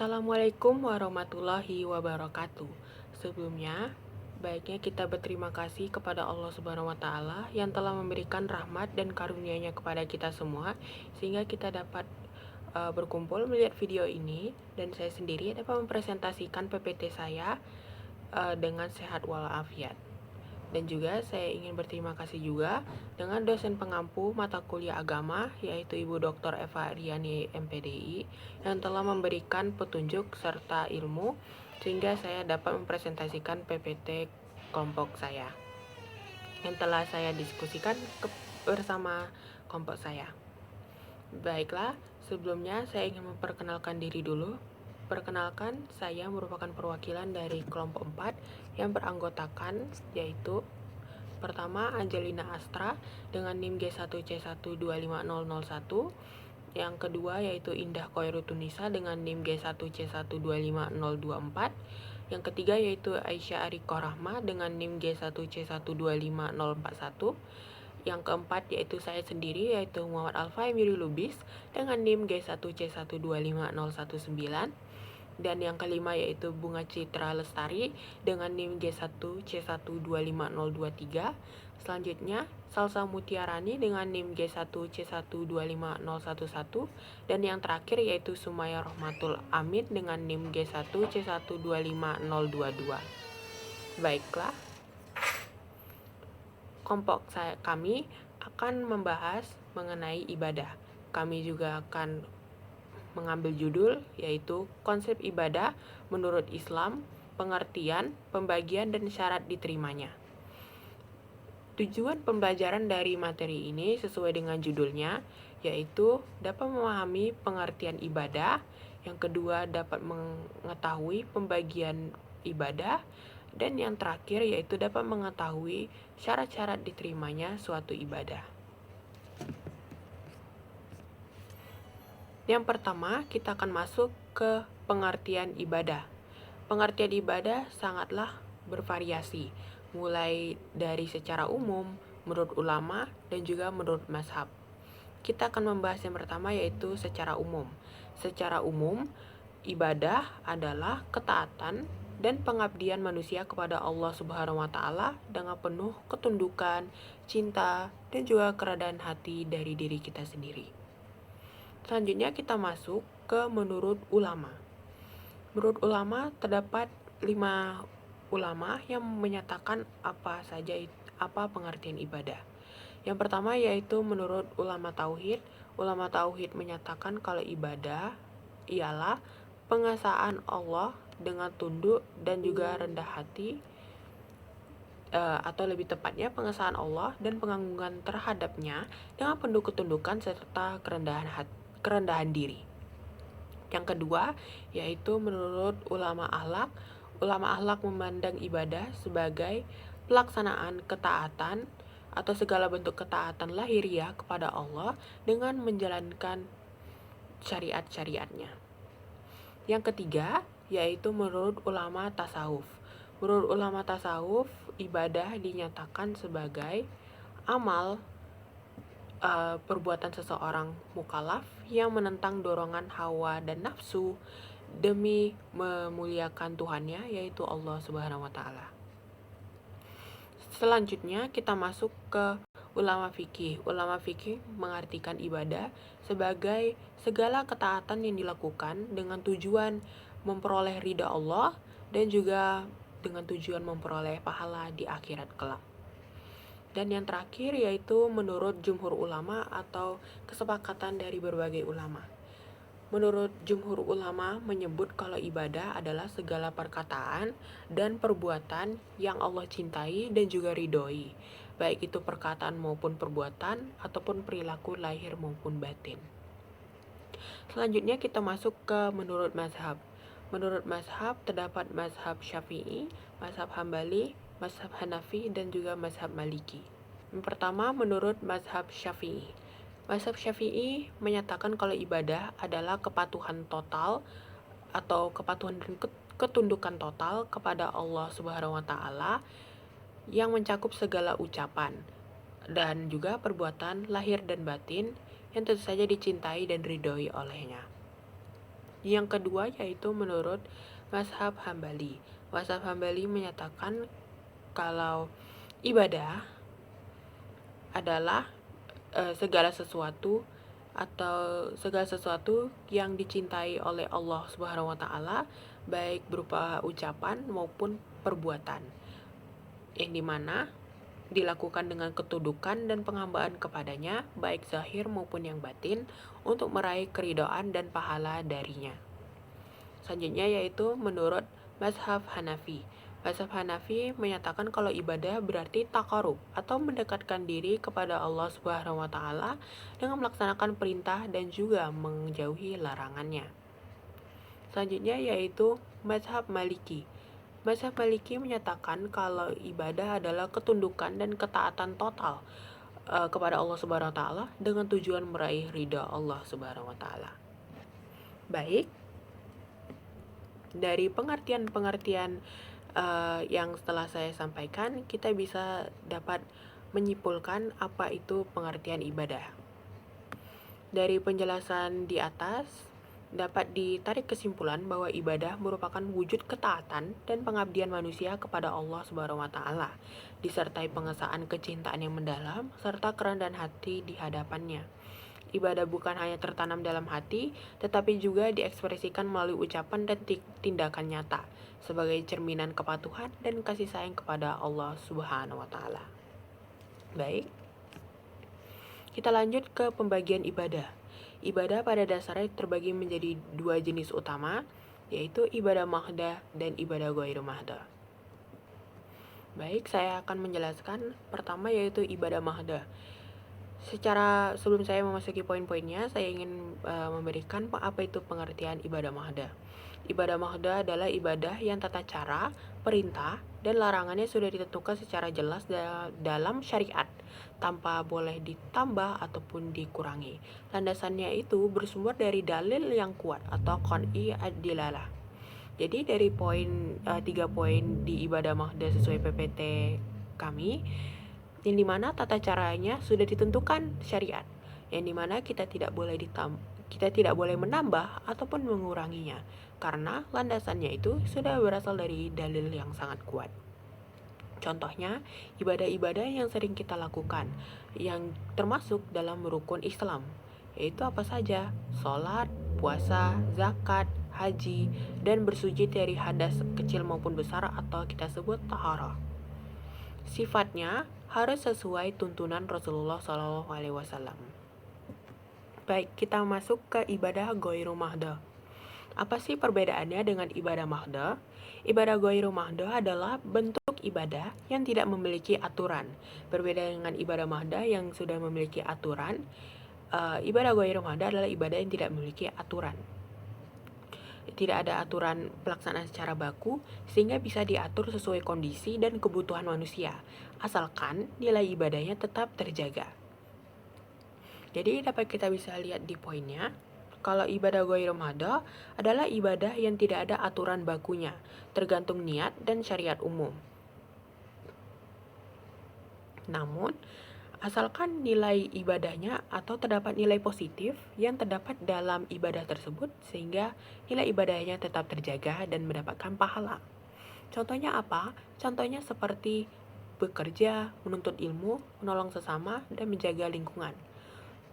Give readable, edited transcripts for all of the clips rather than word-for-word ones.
Assalamualaikum warahmatullahi wabarakatuh. Sebelumnya, baiknya kita berterima kasih kepada Allah Subhanahu wa taala yang telah memberikan rahmat dan karunia-Nya kepada kita semua sehingga kita dapat berkumpul melihat video ini dan saya sendiri dapat mempresentasikan PPT saya dengan sehat walafiat. Dan juga saya ingin berterima kasih juga dengan dosen pengampu mata kuliah agama yaitu Ibu Dr. Eva Riani MPDI yang telah memberikan petunjuk serta ilmu sehingga saya dapat mempresentasikan PPT kelompok saya yang telah saya diskusikan bersama kelompok saya. Baiklah, sebelumnya saya ingin memperkenalkan diri dulu. Perkenalkan, saya merupakan perwakilan dari kelompok 4 yang beranggotakan yaitu pertama Angelina Astra dengan NIM G1C125001. Yang kedua yaitu Indah Khairutunisa dengan NIM G1C125024. Yang ketiga yaitu Aisyah Ariko Rahma dengan NIM G1C125041. Yang keempat yaitu saya sendiri yaitu Muhammad Alfa Emiri Lubis dengan NIM G1C125019. Dan yang kelima yaitu Bunga Citra Lestari dengan NIM G1C125023. Selanjutnya Salsa Mutiarani dengan NIM G1C125011. Dan yang terakhir yaitu Sumaya Rohmatul Amin dengan NIM G1C125022. Baiklah, kelompok kami akan membahas mengenai ibadah. Kami juga akan mengambil judul yaitu konsep ibadah menurut Islam, pengertian, pembagian, dan syarat diterimanya. Tujuan pembelajaran dari materi ini sesuai dengan judulnya yaitu dapat memahami pengertian ibadah, yang kedua dapat mengetahui pembagian ibadah, dan yang terakhir yaitu dapat mengetahui syarat-syarat diterimanya suatu ibadah. Yang pertama, kita akan masuk ke pengertian ibadah. Pengertian ibadah sangatlah bervariasi, mulai dari secara umum, menurut ulama, dan juga menurut mazhab. Kita akan membahas yang pertama yaitu secara umum. Secara umum, ibadah adalah ketaatan dan pengabdian manusia kepada Allah Subhanahu wa taala dengan penuh ketundukan, cinta, dan juga keredaan hati dari diri kita sendiri. Selanjutnya kita masuk ke menurut ulama. Menurut ulama terdapat 5 ulama yang menyatakan apa pengertian ibadah. Yang pertama yaitu menurut ulama tauhid. Ulama tauhid menyatakan kalau ibadah ialah pengesaan Allah dengan tunduk dan juga rendah hati, atau lebih tepatnya pengesaan Allah dan pengagungan terhadapnya dengan penuh ketundukan serta kerendahan diri. Yang kedua yaitu menurut ulama akhlak. Ulama akhlak memandang ibadah sebagai pelaksanaan ketaatan atau segala bentuk ketaatan lahiriah kepada Allah dengan menjalankan syariat-syariatnya. Yang ketiga yaitu menurut ulama tasawuf. Menurut ulama tasawuf, ibadah dinyatakan sebagai amal perbuatan seseorang mukallaf yang menentang dorongan hawa dan nafsu demi memuliakan Tuhannya yaitu Allah Subhanahu wa taala. Selanjutnya kita masuk ke ulama fikih. Ulama fikih mengartikan ibadah sebagai segala ketaatan yang dilakukan dengan tujuan memperoleh ridha Allah dan juga dengan tujuan memperoleh pahala di akhirat kelak. Dan yang terakhir yaitu menurut jumhur ulama atau kesepakatan dari berbagai ulama. Menurut jumhur ulama menyebut kalau ibadah adalah segala perkataan dan perbuatan yang Allah cintai dan juga ridhoi, baik itu perkataan maupun perbuatan ataupun perilaku lahir maupun batin. Selanjutnya kita masuk ke menurut mazhab. Menurut mazhab terdapat mazhab Syafi'i, mazhab Hambali, mazhab Hanafi, dan juga mazhab Maliki. Yang pertama menurut mazhab Syafi'i. Mazhab Syafi'i menyatakan kalau ibadah adalah kepatuhan total atau kepatuhan dan ketundukan total kepada Allah Subhanahu wa taala yang mencakup segala ucapan dan juga perbuatan lahir dan batin yang tentu saja dicintai dan ridhoi olehnya. Yang kedua yaitu menurut mazhab Hambali. Mazhab Hambali menyatakan kalau ibadah adalah segala sesuatu yang dicintai oleh Allah Subhanahu wa taala, baik berupa ucapan maupun perbuatan, yang dimana dilakukan dengan ketundukan dan penghambaan kepadanya, baik zahir maupun yang batin, untuk meraih keridhaan dan pahala darinya. Selanjutnya yaitu menurut mazhab Hanafi. Mazhab Hanafi menyatakan kalau ibadah berarti taqarrub atau mendekatkan diri kepada Allah Subhanahu wa taala dengan melaksanakan perintah dan juga menjauhi larangannya. Selanjutnya yaitu mazhab Maliki. Mazhab Maliki menyatakan kalau ibadah adalah ketundukan dan ketaatan total kepada Allah Subhanahu wa taala dengan tujuan meraih ridha Allah Subhanahu wa taala. Baik, dari pengertian-pengertian yang setelah saya sampaikan, kita bisa dapat menyimpulkan apa itu pengertian ibadah. Dari penjelasan di atas, dapat ditarik kesimpulan bahwa ibadah merupakan wujud ketaatan dan pengabdian manusia kepada Allah Subhanahu wa taala, disertai pengesaan kecintaan yang mendalam serta kerendahan hati di hadapannya. Ibadah bukan hanya tertanam dalam hati, tetapi juga diekspresikan melalui ucapan dan tindakan nyata sebagai cerminan kepatuhan dan kasih sayang kepada Allah Subhanahu wa taala. Baik. Kita lanjut ke pembagian ibadah. Ibadah pada dasarnya terbagi menjadi dua jenis utama, yaitu ibadah mahdah dan ibadah ghairu mahdah. Baik, saya akan menjelaskan pertama yaitu ibadah mahdah. Sebelum saya memasuki poin-poinnya, saya ingin memberikan apa itu pengertian ibadah mahdah. Ibadah mahdah adalah ibadah yang tata cara, perintah, dan larangannya sudah ditentukan secara jelas dalam syariat, tanpa boleh ditambah ataupun dikurangi. Landasannya itu bersumber dari dalil yang kuat atau qan'i ad-dilalah. Jadi dari 3 poin di ibadah mahdah sesuai PPT kami, yang dimana tata caranya sudah ditentukan syariat, yang dimana kita tidak boleh menambah ataupun menguranginya, karena landasannya itu sudah berasal dari dalil yang sangat kuat. Contohnya, ibadah-ibadah yang sering kita lakukan, yang termasuk dalam rukun Islam, yaitu apa saja? Sholat, puasa, zakat, haji, dan bersujud dari hadas kecil maupun besar atau kita sebut taharah. Sifatnya harus sesuai tuntunan Rasulullah SAW. Baik, kita masuk ke ibadah ghairu mahdah. Apa sih perbedaannya dengan ibadah mahdah? Ibadah ghairu mahdah adalah bentuk ibadah yang tidak memiliki aturan. Berbeda dengan ibadah mahdah yang sudah memiliki aturan, ibadah ghairu mahdah adalah ibadah yang tidak memiliki aturan. Tidak ada aturan pelaksanaan secara baku, sehingga bisa diatur sesuai kondisi dan kebutuhan manusia, asalkan nilai ibadahnya tetap terjaga. Jadi dapat kita bisa lihat di poinnya, kalau ibadah ghairu mahdah adalah ibadah yang tidak ada aturan bakunya, tergantung niat dan syariat umum. Namun, asalkan nilai ibadahnya atau terdapat nilai positif yang terdapat dalam ibadah tersebut, sehingga nilai ibadahnya tetap terjaga dan mendapatkan pahala. Contohnya apa? Contohnya seperti bekerja, menuntut ilmu, menolong sesama, dan menjaga lingkungan.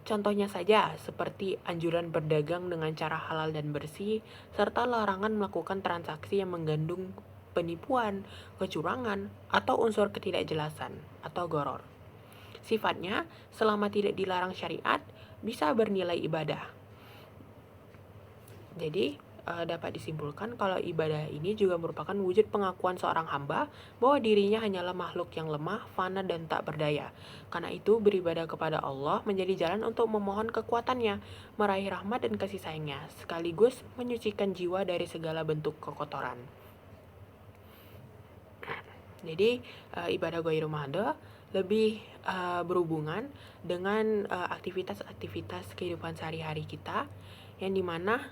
Contohnya saja seperti anjuran berdagang dengan cara halal dan bersih, serta larangan melakukan transaksi yang mengandung penipuan, kecurangan, atau unsur ketidakjelasan atau gharar. Sifatnya, selama tidak dilarang syariat, bisa bernilai ibadah. Jadi, dapat disimpulkan kalau ibadah ini juga merupakan wujud pengakuan seorang hamba bahwa dirinya hanyalah makhluk yang lemah, fana, dan tak berdaya. Karena itu, beribadah kepada Allah menjadi jalan untuk memohon kekuatannya, meraih rahmat dan kasih sayangnya, sekaligus menyucikan jiwa dari segala bentuk kekotoran. Jadi, ibadah ghairu mahdah lebih berhubungan dengan aktivitas-aktivitas kehidupan sehari-hari kita, yang dimana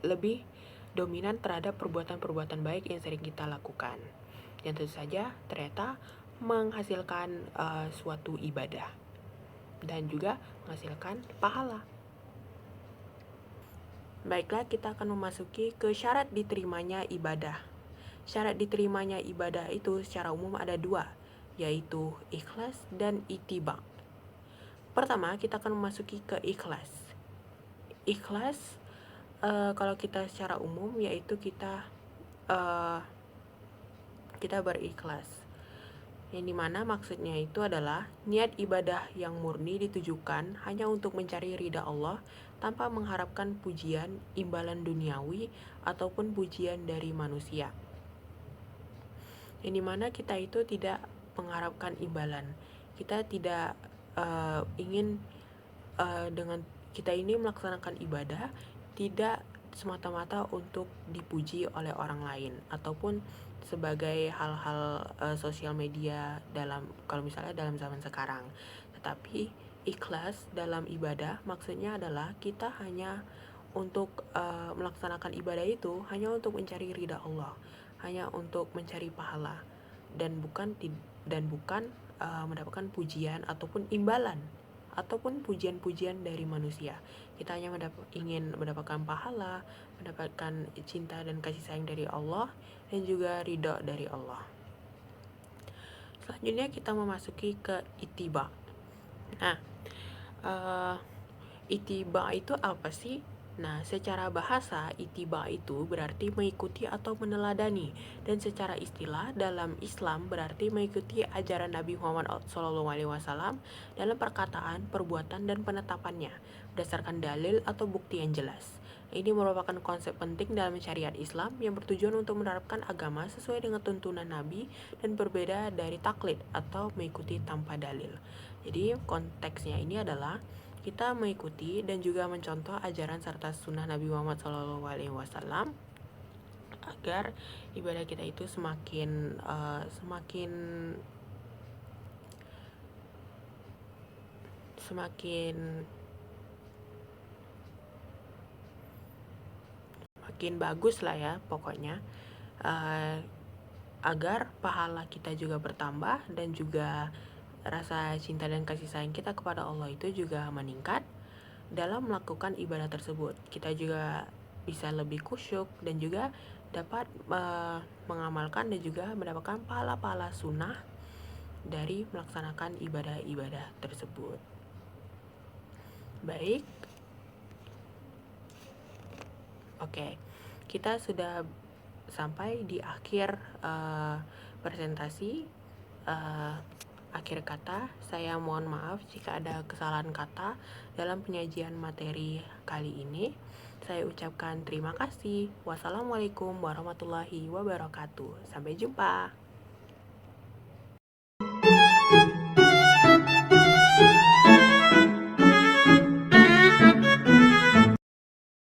lebih dominan terhadap perbuatan-perbuatan baik yang sering kita lakukan, yang tentu saja ternyata menghasilkan suatu ibadah dan juga menghasilkan pahala. Baiklah, kita akan memasuki ke syarat diterimanya ibadah. Syarat diterimanya ibadah itu secara umum ada dua, yaitu ikhlas dan ittiba. Pertama, kita akan memasuki ke ikhlas. Ikhlas, kalau kita secara umum, yaitu kita berikhlas. Yang dimana maksudnya itu adalah niat ibadah yang murni ditujukan hanya untuk mencari ridha Allah tanpa mengharapkan pujian, imbalan duniawi, ataupun pujian dari manusia. Yang dimana kita itu tidak mengharapkan imbalan. Kita tidak ingin dengan kita ini melaksanakan ibadah tidak semata-mata untuk dipuji oleh orang lain ataupun sebagai hal-hal sosial media kalau misalnya dalam zaman sekarang. Tetapi ikhlas dalam ibadah maksudnya adalah kita hanya untuk melaksanakan ibadah itu hanya untuk mencari ridha Allah, hanya untuk mencari pahala dan bukan mendapatkan pujian ataupun imbalan ataupun pujian-pujian dari manusia. Kita hanya ingin mendapatkan pahala, mendapatkan cinta dan kasih sayang dari Allah, dan juga ridho dari Allah. Selanjutnya kita memasuki ke ittiba. Nah, ittiba itu apa sih? Nah, secara bahasa, ittiba itu berarti mengikuti atau meneladani, dan secara istilah dalam Islam berarti mengikuti ajaran Nabi Muhammad SAW dalam perkataan, perbuatan, dan penetapannya berdasarkan dalil atau bukti yang jelas. Ini merupakan konsep penting dalam syariat Islam yang bertujuan untuk menerapkan agama sesuai dengan tuntunan Nabi dan berbeda dari taklid atau mengikuti tanpa dalil. Jadi konteksnya ini adalah kita mengikuti dan juga mencontoh ajaran serta sunnah Nabi Muhammad SAW agar ibadah kita itu semakin bagus lah ya pokoknya, agar pahala kita juga bertambah dan juga rasa cinta dan kasih sayang kita kepada Allah itu juga meningkat dalam melakukan ibadah tersebut. Kita juga bisa lebih khusyuk dan juga dapat mengamalkan dan juga mendapatkan pahala-pahala sunnah dari melaksanakan ibadah-ibadah tersebut. Baik, oke, kita sudah sampai di akhir presentasi. Akhir kata, saya mohon maaf jika ada kesalahan kata dalam penyajian materi kali ini. Saya ucapkan terima kasih. Wassalamualaikum warahmatullahi wabarakatuh. Sampai jumpa.